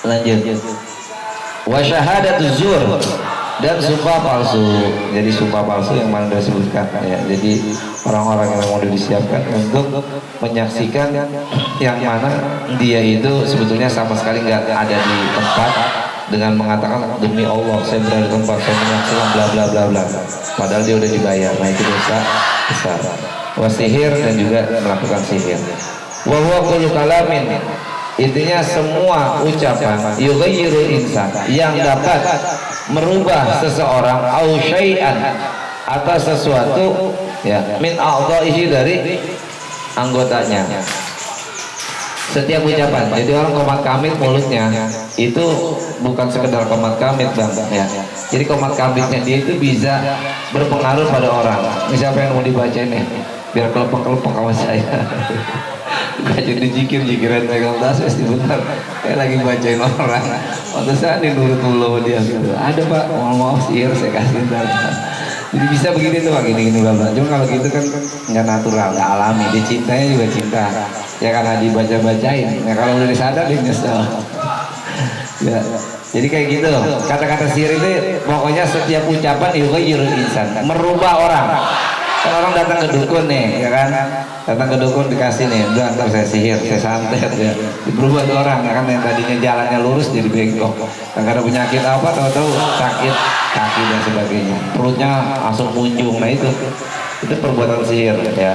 Lanjut. Wa syahadatuz zur, dan sumpah palsu. Jadi sumpah palsu yang mana disebutkan ya. Jadi orang-orang yang mau disiapkan untuk menyaksikan yang mana dia itu sebetulnya sama sekali nggak ada di tempat, dengan mengatakan demi Allah saya berada di tempat, saya menyaksikan bla bla bla bla, padahal dia udah dibayar. Nah itu dosa besar. Wasihir, dan juga melakukan sihir. Wa huwa kullu kalamin, intinya semua ucapan yughayyiru insan, yang dapat merubah seseorang, au syai'an, atas sesuatu ya, min a'dha'ihi, dari anggotanya. Setiap ucapan, jadi orang komat kamit mulutnya itu bukan sekedar komat kamit bang ya. Jadi komat kamitnya dia itu bisa berpengaruh pada orang. Ini siapa yang mau dibaca nih? Biar kelepek-kelepek sama saya. Baca di jikiran pegang tas pasti benar. Kayak lagi bacain orang. Waktu saya nih nurut dulu dia gitu. Ada pak, maaf sihir saya kasih ntar. Jadi bisa begini tuh pak, gini bapak. Cuma kalau gitu kan nggak natural, nggak alami. Dia cintanya juga cinta. Ya karena dibaca-bacain. Nah kalau udah disadar dia nyesel. Ya. Jadi kayak gitu. Kata-kata sihir itu pokoknya setiap ucapan yughayyiru insan, merubah orang. Kan orang datang ke dukun nih, ya kan? Datang ke dukun dikasih nih, udah ntar saya sihir, saya santet ya. Berubah tuh orang, ya kan? Yang tadinya jalannya lurus jadi bengkok. Yang ada penyakit apa, tahu-tahu sakit kaki dan sebagainya. Perutnya langsung kunjung. Nah itu perbuatan sihir ya.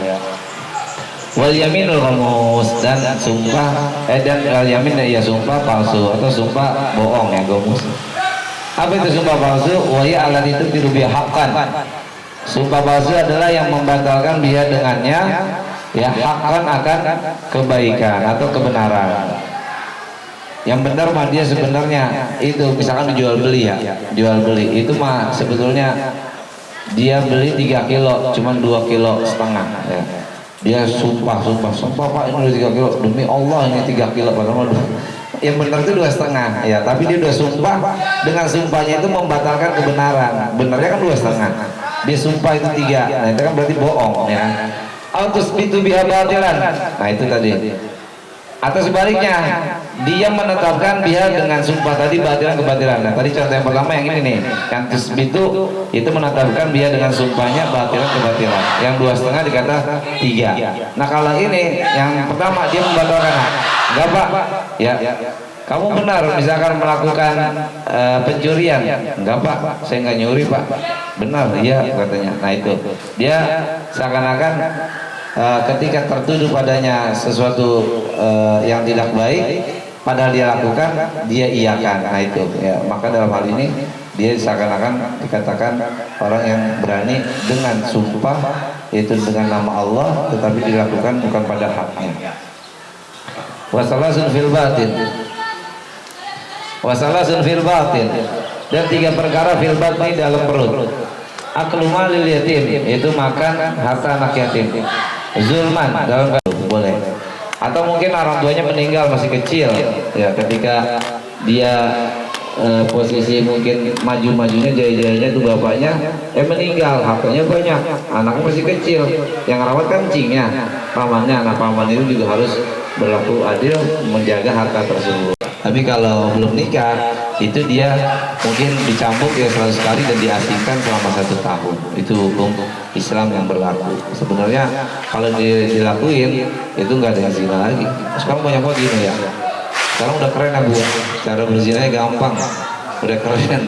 Wal yaminul ghamus, dan sumpah dan wal yamin ya sumpah palsu atau sumpah bohong ya, gomus. Apa itu sumpah palsu? Wa ya allati tubiru bi haqqan. Sumpah palsu adalah yang membatalkan dia dengannya ya haqqan, akan kebaikan atau kebenaran. Yang benar mah dia sebenarnya itu misalkan jual beli ya, jual beli itu mah sebetulnya dia beli 3 kilo cuman 2,5 kilo ya. Dia sumpah pak ini udah 3 kilo, demi Allah ini 3 kilo, padahal yang benar itu 2,5 ya, tapi dia udah sumpah, dengan sumpahnya itu membatalkan kebenaran. Benarnya kan 2,5, dia sumpah itu 3, nah itu kan berarti bohong ya. Autus bitu biha batilan, nah itu tadi. Atau sebaliknya, dia menetapkan dia dengan sumpah tadi batilan kebatilan. Nah tadi contoh yang pertama yang ini nih, yang tusbitu itu menetapkan dia dengan sumpahnya batilan kebatilan. Yang 2,5 dikata 3. Nah kalau ini yang pertama dia membatalkan, enggak pak, ya kamu benar misalkan melakukan pencurian, enggak pak, saya enggak nyuri pak, benar iya katanya. Nah itu dia seakan-akan ketika tertuduh padanya sesuatu yang tidak baik, padahal dia lakukan, dia iyakan. Nah itu ya, maka dalam hal ini dia seakan-akan dikatakan orang yang berani dengan sumpah, yaitu dengan nama Allah, tetapi dilakukan bukan pada haknya. Wasalasun fil batin, wasalasun fil batin, dan 3 perkara fil batin dalam perut. Aklu malil yatim, itu makan harta anak yatim. Zulman dalam boleh, atau mungkin orang tuanya meninggal masih kecil ya, ketika dia posisi mungkin maju-majunya jaya-jayanya itu bapaknya meninggal, hartanya banyak, anaknya masih kecil, yang rawat kan cingnya pamannya. Nah paman itu juga harus berlaku adil menjaga harta tersebut. Tapi kalau belum nikah itu dia mungkin dicambuk ya 100 kali dan diasingkan selama 1 tahun. Itu hukum Islam yang berlaku. Sebenarnya kalau dilakuin itu nggak ada yang zina lagi. Sekarang banyak banget gini ya. Sekarang udah keren ya bu, cara berzinanya gampang, udah keren.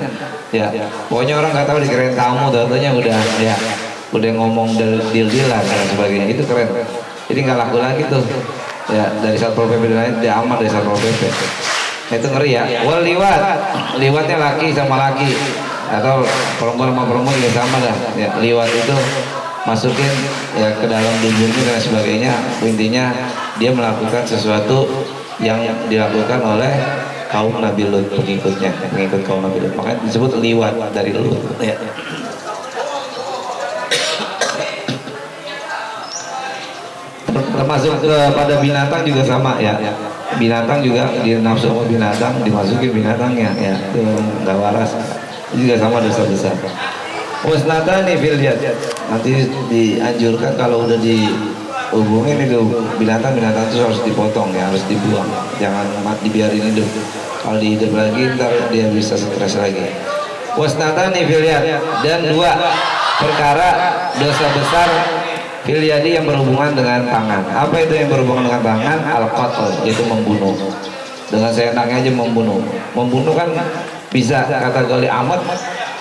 Ya, pokoknya orang nggak tahu dikirain tamu, datanya udah ya, udah ngomong deal-dealan dan sebagainya. Itu keren. Jadi nggak laku lagi tuh. Ya dari Satpol PP dan lain dia aman dari Satpol PP. Itu ngeri ya. Wal liwat, liwatnya laki sama laki atau perempuan sama perempuan juga sama lah ya. Liwat itu masukin ya ke dalam duburnya dan sebagainya. Intinya dia melakukan sesuatu yang dilakukan oleh kaum Nabi Lut, pengikutnya, pengikut kaum Nabi Lut, makanya disebut liwat dari Lut ya. Termasuk kepada binatang juga sama ya. Binatang juga dia nafsu sama binatang, dimasukin binatangnya ya, itu nggak waras, itu juga sama dosa besar. Wasnatani fil yad, nanti dianjurkan kalau udah hubungin itu binatang-binatang itu harus dipotong ya, harus dibuang, jangan dibiarin hidup. Kalau dihidup lagi ntar dia bisa stres lagi. Wasnatani fil yad, dan dua perkara dosa besar fil yadi yang berhubungan dengan tangan. Apa itu yang berhubungan dengan tangan? Al-qatl, yaitu membunuh. Dengan seenaknya aja membunuh. Membunuh kan bisa kategori amat,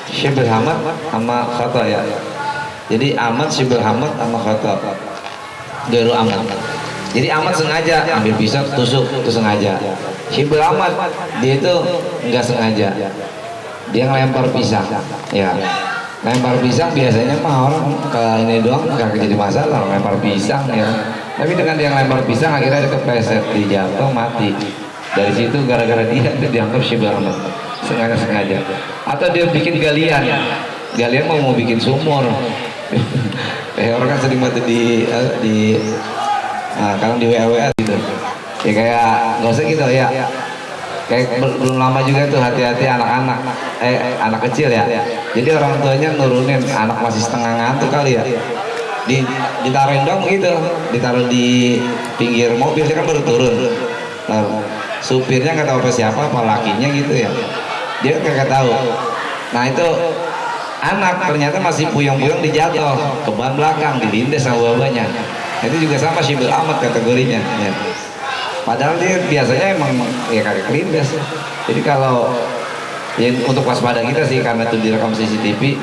syibr hamat sama khata ya. Jadi amat, syibr hamat sama khata. Gairu amat. Jadi amat sengaja ambil pisau tusuk itu sengaja. Syibr amat dia itu enggak sengaja. Dia ngelempar pisang. Ya. Lempar pisang biasanya mah orang ke ini doang nggak jadi masalah, lempar pisang ya. Tapi dengan dia lempar pisang akhirnya dia kepleset, dijatuh mati. Dari situ gara-gara dia dianggap syibr amat, sengaja. Atau dia bikin galian mau bikin sumur. Orang kan sering mati kalau di WA gitu. Ya kayak nggak usah gitu ya. Kayak belum lama juga tuh hati-hati anak-anak anak kecil ya. Jadi orang tuanya nurunin anak masih setengah ngantuk kali ya. Ditaruhin dong gitu, ditaruh di pinggir mobil, dia kan baru turun. Nah, supirnya nggak tahu siapa, apa lakinya gitu ya. Dia nggak tahu. Nah itu anak ternyata masih puyeng-puyeng dijatuh ke ban belakang, dilindas sama bapaknya. Itu juga sama syibr amat kategorinya. Ya. Padahal dia biasanya emang ya kayak kelindas. Jadi kalau ya untuk waspada kita sih, karena itu direkam CCTV,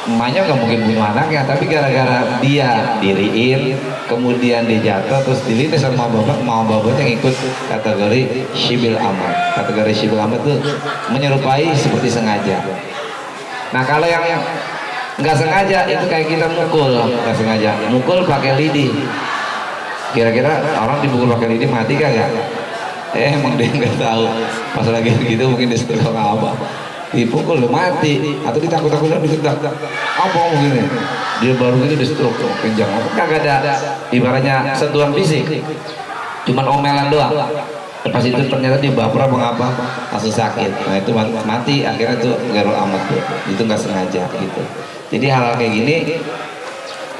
emaknya nggak mungkin bunuh anaknya, tapi gara-gara dia diriin, kemudian dia jatuh terus dilindas sama bapaknya yang ikut kategori syibr amat. Kategori syibr amat tuh menyerupai seperti sengaja. Nah kalau yang nggak sengaja itu kayak kita mukul, nggak sengaja mukul pakai lidi. Kira-kira orang dipukul pakai lidi mati kagak? Emang dia nggak tahu. Pas lagi begitu mungkin disetruk apa? Dipukul lo mati, atau ditakut-takutin dikedak. Apa mungkin? Dia baru gitu disetruk, kencang. Kagak ada. Ibaratnya sentuhan fisik, cuman omelan doang. Pas itu ternyata dia baper mengapa langsung sakit. Nah itu mati akhirnya tuh gairu amat tuh. Itu nggak sengaja gitu. Jadi hal-hal kayak gini.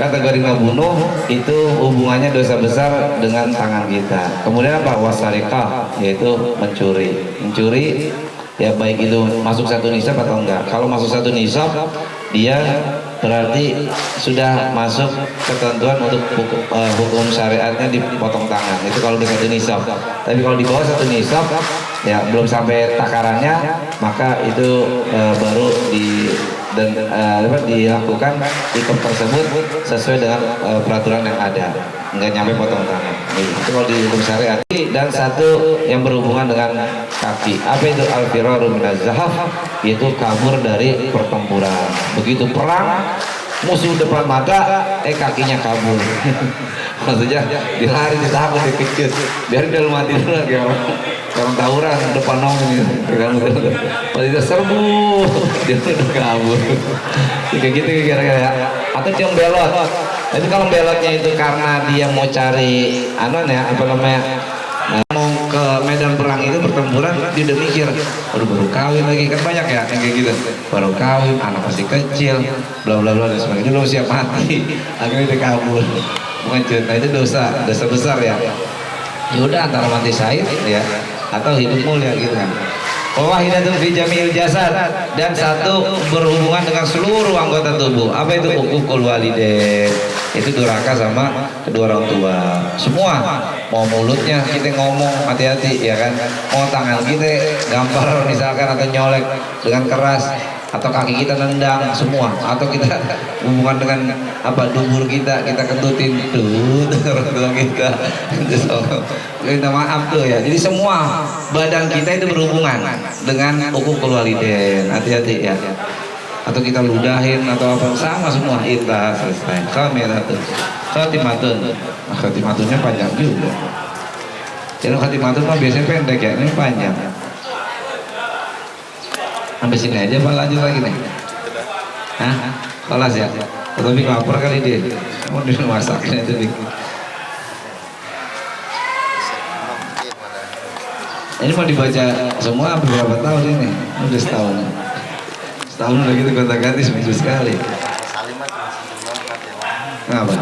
Kategori ngebunuh itu hubungannya dosa besar dengan tangan kita. Kemudian apa? Wasarikah, yaitu mencuri ya, baik itu masuk satu nisab atau enggak. Kalau masuk satu nisab dia berarti sudah masuk ketentuan untuk hukum syariatnya dipotong tangan. Itu kalau di satu nisab. Tapi kalau di bawah satu nisab ya belum sampai takarannya, maka itu baru dilakukan ikut tersebut sesuai dengan peraturan yang ada, nggak nyampe potong tangan. Itu kalau di hukum syariat. Dan satu yang berhubungan dengan kaki, apa itu? Al-firaru minaz zahaf, yaitu kabur dari pertempuran. Begitu perang, musuh depan mata, kakinya kabur. Maksudnya dilari, ditakut, dikejut, biar dia mati dulu lagi orang tawuran depan nongol gitu. Pas itu serbu, dia udah kabur. Kayak gitu kira-kira ya. Atau dia belot. Tapi kalau belotnya itu karena dia mau cari mau ke medan perang itu pertempuran, dia udah mikir, baru kawin lagi, kan banyak ya yang kayak gitu, baru kawin, anak masih kecil, bla bla bla dan sebagainya, belum siap mati, akhirnya dia kabur, bukan cerita. Itu dosa besar ya. Yaudah antara mati syahid ya atau hidup mulia gitu kan. Wahidatun fi jami'il jasad, dan satu berhubungan dengan seluruh anggota tubuh. Apa itu? Uququl walidain, itu durhaka sama kedua orang tua. Semua, mau mulutnya kita ngomong hati-hati ya kan, mau tangan kita gampar misalkan atau nyolek dengan keras, atau kaki kita nendang semua, atau kita hubungan dengan dubur kita kentutin tuh orang tua kita, minta maaf tuh ya. Jadi semua badan kita itu berhubungan dengan uququl walidain. Hati-hati ya. Atau kita ludahin atau apa, sama semua. Kita selesai. Khatimatunnya panjang juga. Jadi khatimatun mah biasanya pendek ya, ini panjang. Sampai sini aja Pak, lanjut lagi nih. Hah? Kelas ya? Tapi lapar kali dia. Mau dimasaknya itu. Ini mau dibaca semua berapa tahun ini? Udah setahun. Setahun udah gitu gonta-ganti seminggu sekali. Kenapa?